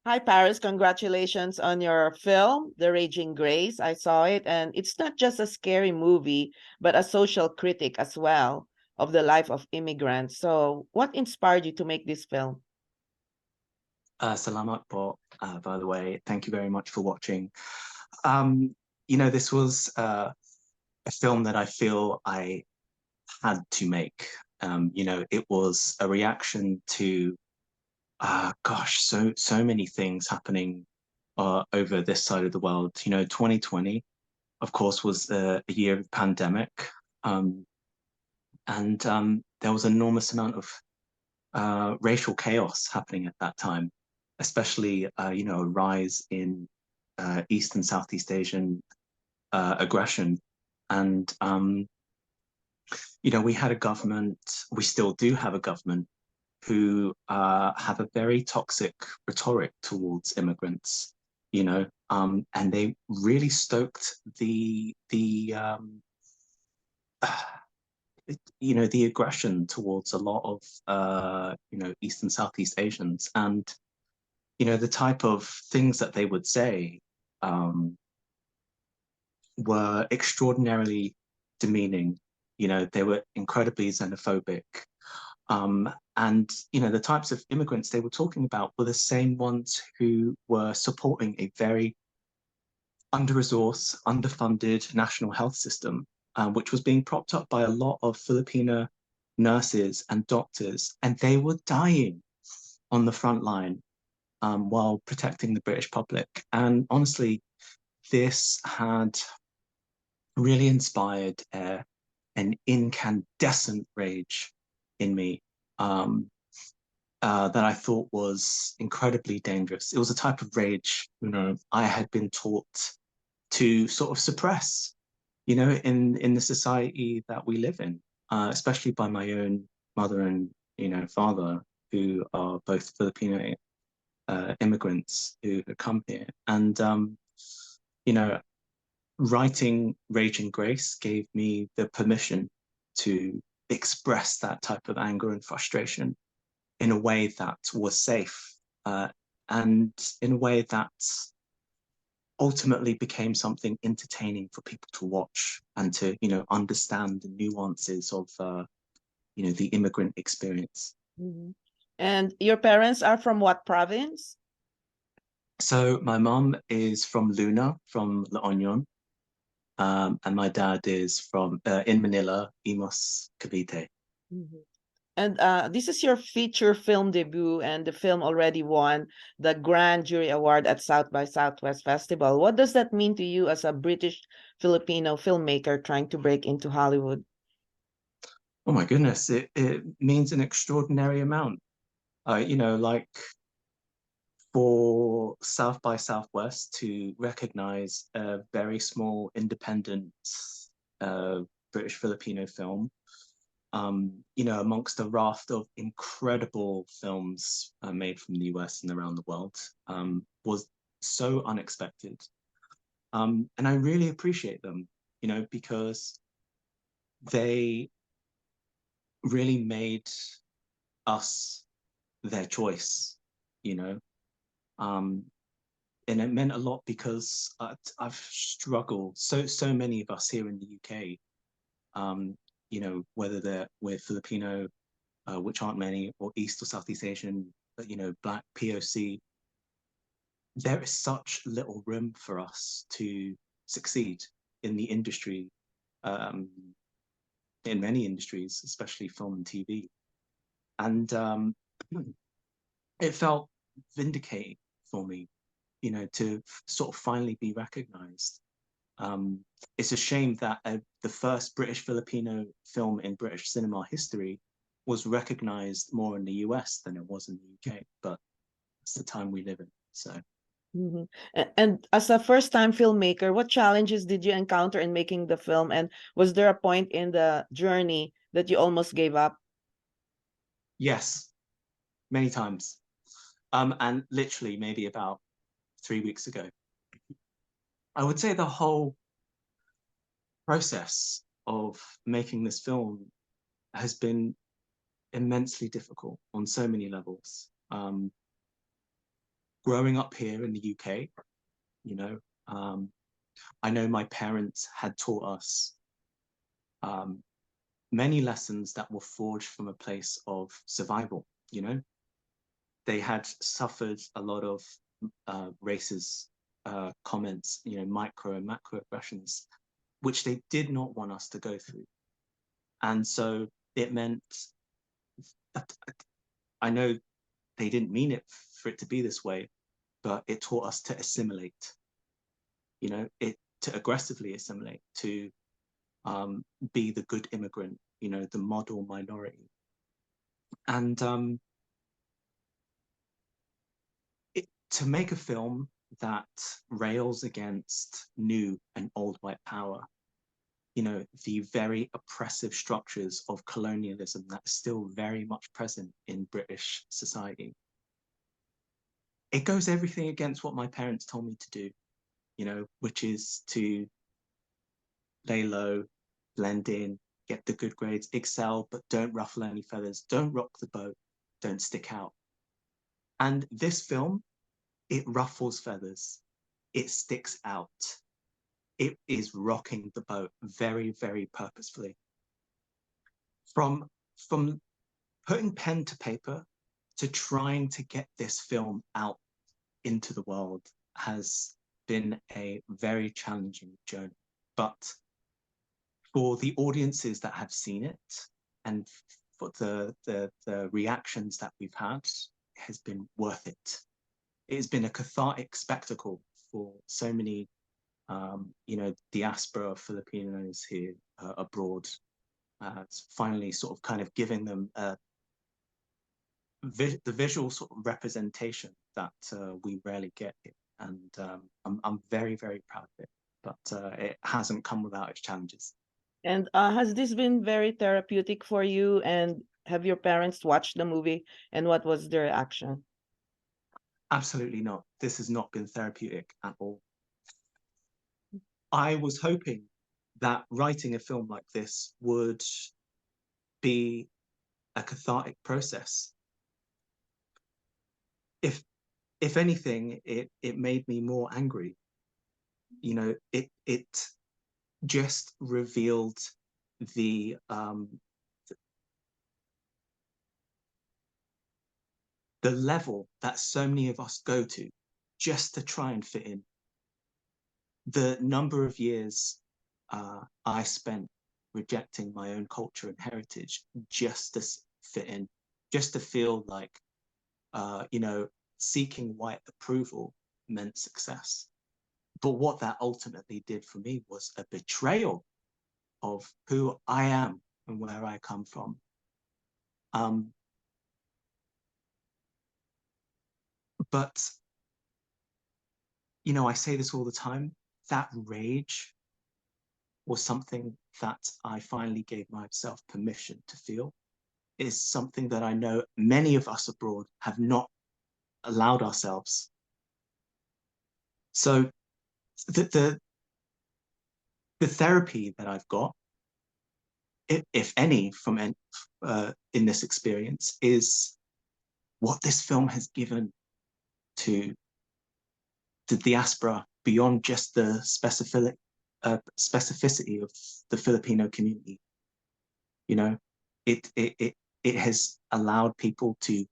Hi, Paris. Congratulations on your film, The Raging Grace. I saw it, and it's not just a scary movie, but a social critic as well of the life of immigrants. So, what inspired you to make this film? Salamat po, by the way. Thank you very much for watching. Um, this was a film that I feel I had to make. It was a reaction to, so many things happening over this side of the world. 2020, of course, was a year of pandemic, um, and there was an enormous amount of racial chaos happening at that time, especially a rise in East and Southeast Asian aggression. And we had a government, we still do have a government who have a very toxic rhetoric towards immigrants, and they really stoked the aggression towards a lot of East and Southeast Asians. And the type of things that they would say um, were extraordinarily demeaning. They were incredibly xenophobic. And the types of immigrants they were talking about were the same ones who were supporting a very under-resourced, underfunded national health system, which was being propped up by a lot of Filipino nurses and doctors, and they were dying on the front line while protecting the British public. And honestly, this had really inspired an incandescent rage in me that I thought was incredibly dangerous. It was a type of rage, I had been taught to sort of suppress, in the society that we live in, especially by my own mother and father, who are both Filipino immigrants who had come here. And you know, writing Raging Grace gave me the permission to express that type of anger and frustration in a way that was safe, and in a way that ultimately became something entertaining for people to watch and to understand the nuances of the immigrant experience. Mhm. And your parents are from what province? So my mom is from Luna, from La Union, and my dad is from in Manila, Imos, Cavite. Mhm. And this is your feature film debut, and the film already won the Grand Jury Award at South by Southwest Festival. What does that mean to you as a British Filipino filmmaker trying to break into Hollywood? Oh my goodness, it means an extraordinary amount. Like for South by Southwest to recognize a very small independent uh, British Filipino film, amongst a raft of incredible films made from the US and around the world, was so unexpected. And I really appreciate them, because they really made us their choice, you know. Um, and it meant a lot because I've struggled. So many of us here in the UK, whether we're Filipino, which aren't many, or East or Southeast Asian, but Black POC, there is such little room for us to succeed in the industry, um, in many industries, especially film and TV. And it felt vindicating for me, to sort of finally be recognized. Um, it's a shame that the first British Filipino film in British cinema history was recognized more in the US than it was in the UK, but it's the time we live in. So, Mhm. And as a first-time filmmaker, what challenges did you encounter in making the film? And was there a point in the journey that you almost gave up? yes, many times. And literally, maybe about 3 weeks ago, I would say the whole process of making this film has been immensely difficult on so many levels. growing up here in the UK, I know my parents had taught us many lessons that were forged from a place of survival. They had suffered a lot of racist comments, micro and macro aggressions, which they did not want us to go through. And so it meant, I know they didn't mean it for it to be this way, but it taught us to assimilate, to aggressively assimilate, to be the good immigrant, the model minority. And to make a film that rails against new and old white power, the very oppressive structures of colonialism that's still very much present in British society. It goes everything against what my parents told me to do, which is to lay low, blend in, get the good grades, excel, but don't ruffle any feathers, don't rock the boat, don't stick out. And this film, it ruffles feathers, it sticks out. It is rocking the boat very, very purposefully. From putting pen to paper to trying to get this film out into the world has been a very challenging journey. But for the audiences that have seen it and for the reactions that we've had, it has been worth it. It has been a cathartic spectacle for so many diaspora Filipinos here abroad. It's finally sort of kind of giving them the visual sort of representation that we rarely get here. And I'm very, very proud of it, but it hasn't come without its challenges. And has this been very therapeutic for you? And have your parents watched the movie, and what was their reaction? Absolutely not. This has not been therapeutic at all. I was hoping that writing a film like this would be a cathartic process. If anything, it made me more angry. It just revealed the level that so many of us go to just to try and fit in. The number of years I spent rejecting my own culture and heritage just to fit in, just to feel like, seeking white approval meant success. But what that ultimately did for me was a betrayal of who I am and where I come from. But, I say this all the time, that rage was something that I finally gave myself permission to feel. It is something that I know many of us abroad have not allowed ourselves. So the therapy that I've got, if any, from in this experience, is what this film has given to the diaspora beyond just the specificity of the Filipino community. It has allowed people to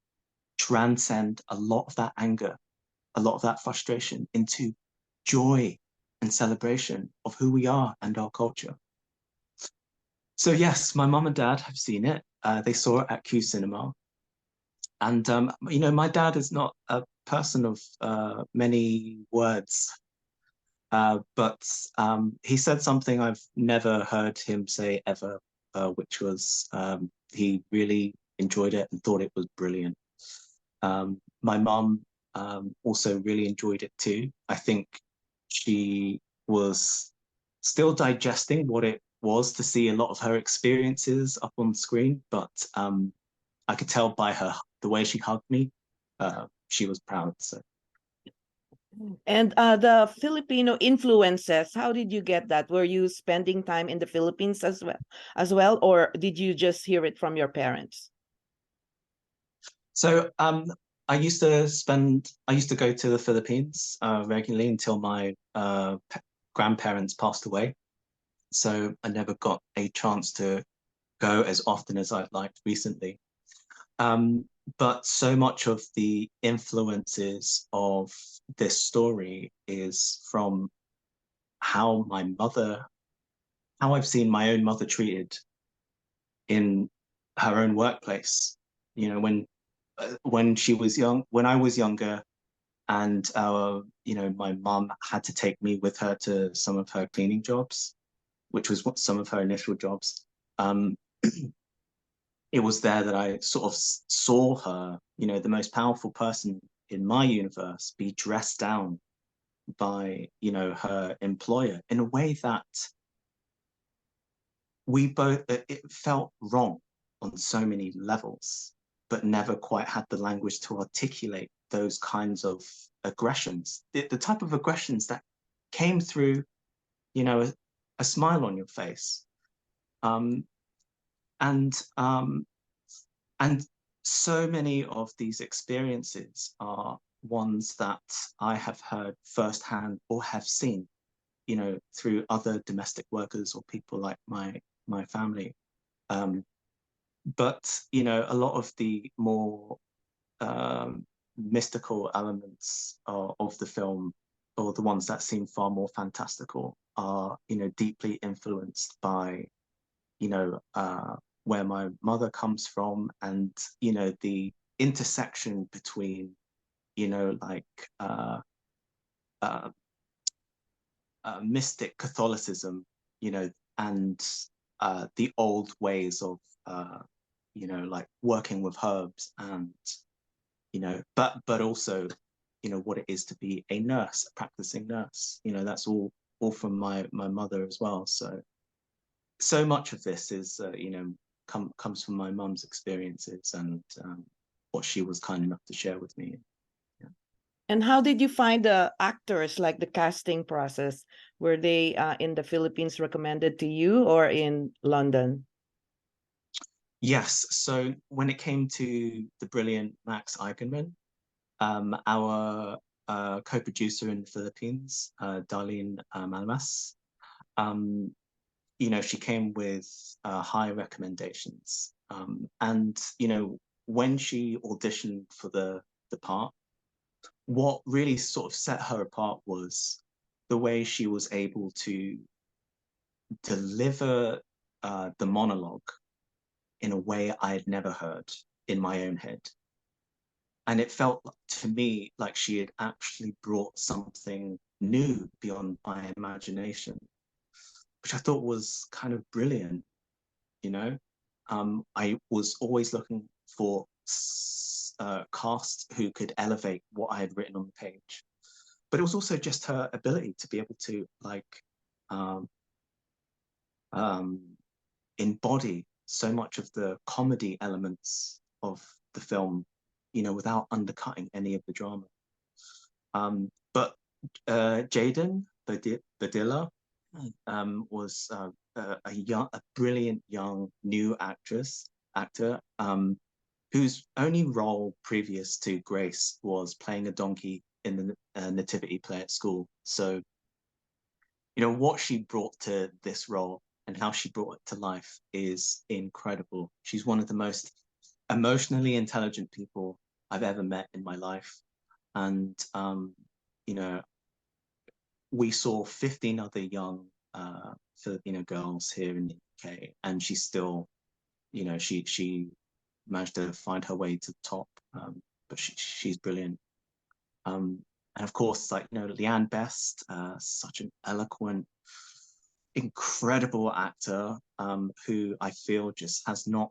transcend a lot of that anger, a lot of that frustration into joy and celebration of who we are and our culture. So yes, my mum and dad have seen it. They saw it at Q Cinema. And, my dad is not a person of many words, but he said something I've never heard him say ever, which was he really enjoyed it and thought it was brilliant. My mum also really enjoyed it too. I think she was still digesting what it was to see a lot of her experiences up on screen, but I could tell by the way she hugged me, she was proud. So. And the Filipino influences, how did you get that? Were you spending time in the Philippines as well, or did you just hear it from your parents? So I used to go to the Philippines regularly until my grandparents passed away. So I never got a chance to go as often as I'd liked recently. Um, but so much of the influences of this story is from how my mother, how I've seen my own mother treated in her own workplace. You know, when she was young, when I was younger, and you know, my mum had to take me with her to some of her cleaning jobs, which was what some of her initial jobs. Um, it was there that I sort of saw her, you know, the most powerful person in my universe, be dressed down by, you know, her employer in a way that we both, it felt wrong on so many levels, but never quite had the language to articulate those kinds of aggressions, the type of aggressions that came through, you know, a smile on your face. Um, and and so many of these experiences are ones that I have heard firsthand or have seen, you know, through other domestic workers or people like my family. Um, but you know, a lot of the more mystical elements of the film, or the ones that seem far more fantastical, are, you know, deeply influenced by, you know, where my mother comes from, and you know, the intersection between, you know, like uh, uh, mystic Catholicism, you know, and the old ways of, you know, like working with herbs, and you know, but also, you know, what it is to be a nurse, a practicing nurse. You know, that's all from my mother as well. So so much of this is, you know, comes from my mum's experiences, and what she was kind enough to share with me. Yeah. And how did you find the actors, like the casting process? Were they in the Philippines recommended to you or in London? Yes. So when it came to the brilliant Max Eigenmann, our co-producer in the Philippines, Darlene Malmas, um, you know, she came with high recommendations. And, you know, when she auditioned for the part, what really sort of set her apart was the way she was able to deliver the monologue in a way I had never heard in my own head. And it felt to me like she had actually brought something new beyond my imagination, which I thought was kind of brilliant, you know? I was always looking for cast who could elevate what I had written on the page. But it was also just her ability to be able to like um, um, embody so much of the comedy elements of the film, you know, without undercutting any of the drama. But Jaden Badilla was a brilliant young new actor, whose only role previous to Grace was playing a donkey in the nativity play at school. So, you know, what she brought to this role and how she brought it to life is incredible. She's one of the most emotionally intelligent people I've ever met in my life. And, you know, we saw 15 other young Filipino girls here in the UK, and she still, you know, she managed to find her way to the top. But she's brilliant. And of course, like, you know, Leanne Best, such an eloquent, incredible actor, who I feel just has not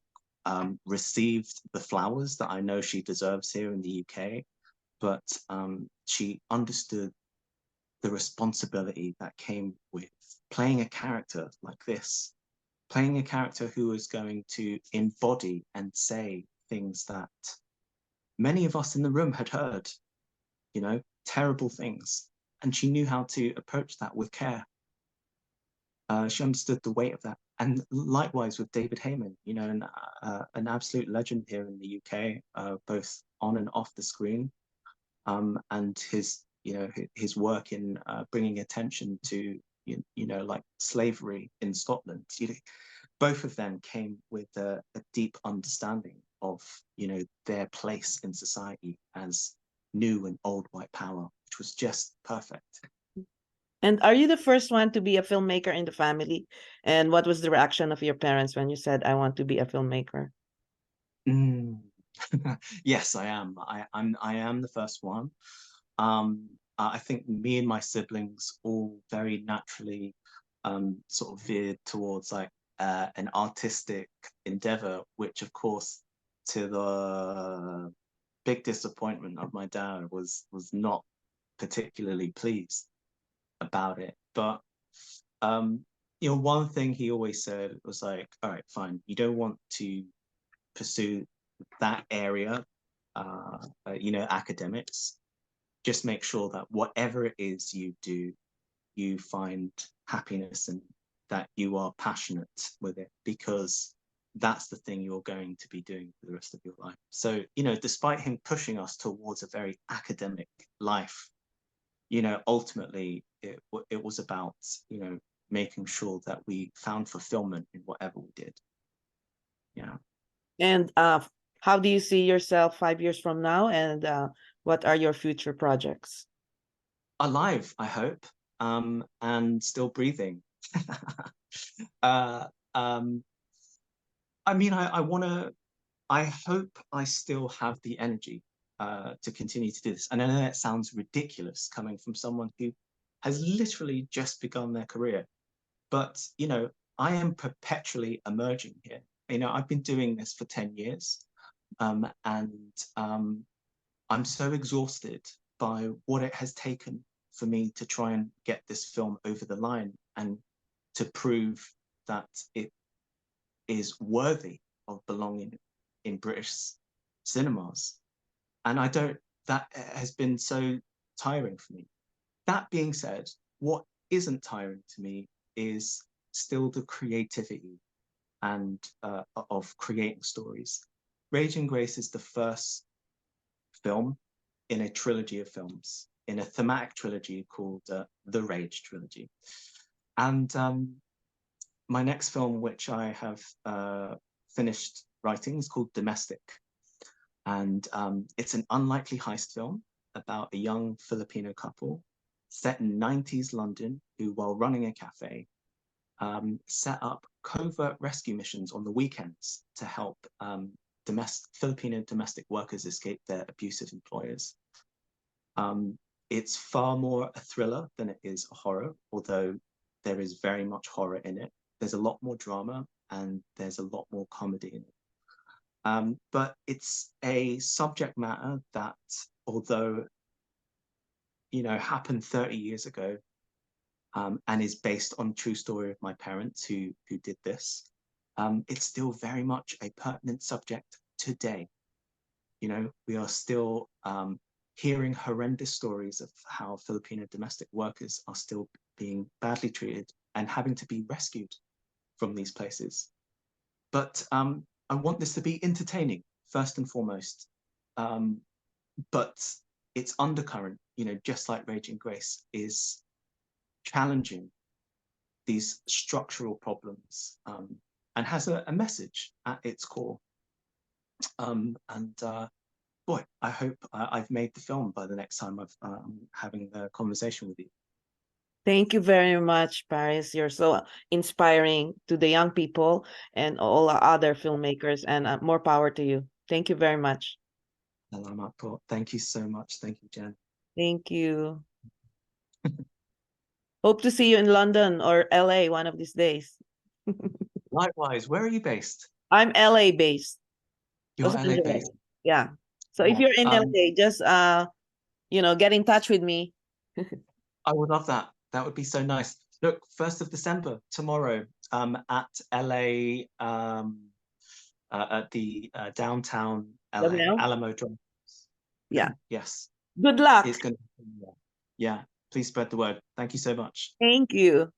received the flowers that I know she deserves here in the UK. But she understood the responsibility that came with playing a character like this, playing a character who is going to embody and say things that many of us in the room had heard, you know, terrible things. And she knew how to approach that with care. She understood the weight of that And likewise with David Heyman, you know, an absolute legend here in the UK, both on and off the screen, and his, you know, his work in bringing attention to, you know, like slavery in Scotland. You know, both of them came with a deep understanding of, you know, their place in society as new and old white power, which was just perfect. And are you the first one to be a filmmaker in the family? And what was the reaction of your parents when you said, I want to be a filmmaker? Mm. Yes, I am. I am the first one. I think me and my siblings all very naturally sort of veered towards like an artistic endeavor, which of course, to the big disappointment of my dad, was not particularly pleased about it. But you know, one thing he always said was like, all right, fine, you don't want to pursue that area, you know, academics. Just make sure that whatever it is you do, you find happiness and that you are passionate with it, because that's the thing you're going to be doing for the rest of your life. So, you know, despite him pushing us towards a very academic life, you know, ultimately it was about, you know, making sure that we found fulfillment in whatever we did. Yeah. And how do you see yourself 5 years from now? And what are your future projects? Alive, I hope, and still breathing. uh, um, I mean, I want to, I hope I still have the energy to continue to do this. And I know that sounds ridiculous coming from someone who has literally just begun their career, but, you know, I am perpetually emerging here. You know, I've been doing this for 10 years, and I'm so exhausted by what it has taken for me to try and get this film over the line and to prove that it is worthy of belonging in British cinemas. And I don't, that has been so tiring for me. That being said, what isn't tiring to me is still the creativity and of creating stories. Raging Grace is the first film in a trilogy of films, in a thematic trilogy called the Rage Trilogy. And my next film, which I have finished writing, is called Domestic. And it's an unlikely heist film about a young Filipino couple set in 90s London who, while running a cafe, set up covert rescue missions on the weekends to help Filipino domestic workers escape their abusive employers. It's far more a thriller than it is a horror, although there is very much horror in it. There's a lot more drama and there's a lot more comedy in it. But it's a subject matter that, although, you know, happened 30 years ago, and is based on true story of my parents who did this, it's still very much a pertinent subject today. You know, we are still hearing horrendous stories of how Filipino domestic workers are still being badly treated and having to be rescued from these places. But I want this to be entertaining, first and foremost. But its undercurrent, you know, just like Raging Grace, is challenging these structural problems, and has a message at its core. And boy, I hope I've made the film by the next time I'm having a conversation with you. Thank you very much, Paris. You're so inspiring to the young people and all other filmmakers, and more power to you. Thank you very much. Thank you so much. Thank you, Jen. Thank you. Hope to see you in London or LA one of these days. Likewise, where are you based? I'm LA based. You're Los LA Angeles. based. Yeah. So if Yeah. you're in LA, just you know, get in touch with me. I would love that. That would be so nice. Look, 1st of December, tomorrow, at LA, at the downtown LA, Well, Alamo Drive. yeah. Yes, Good luck. it's going to, yeah, please spread the word. Thank you so much. Thank you.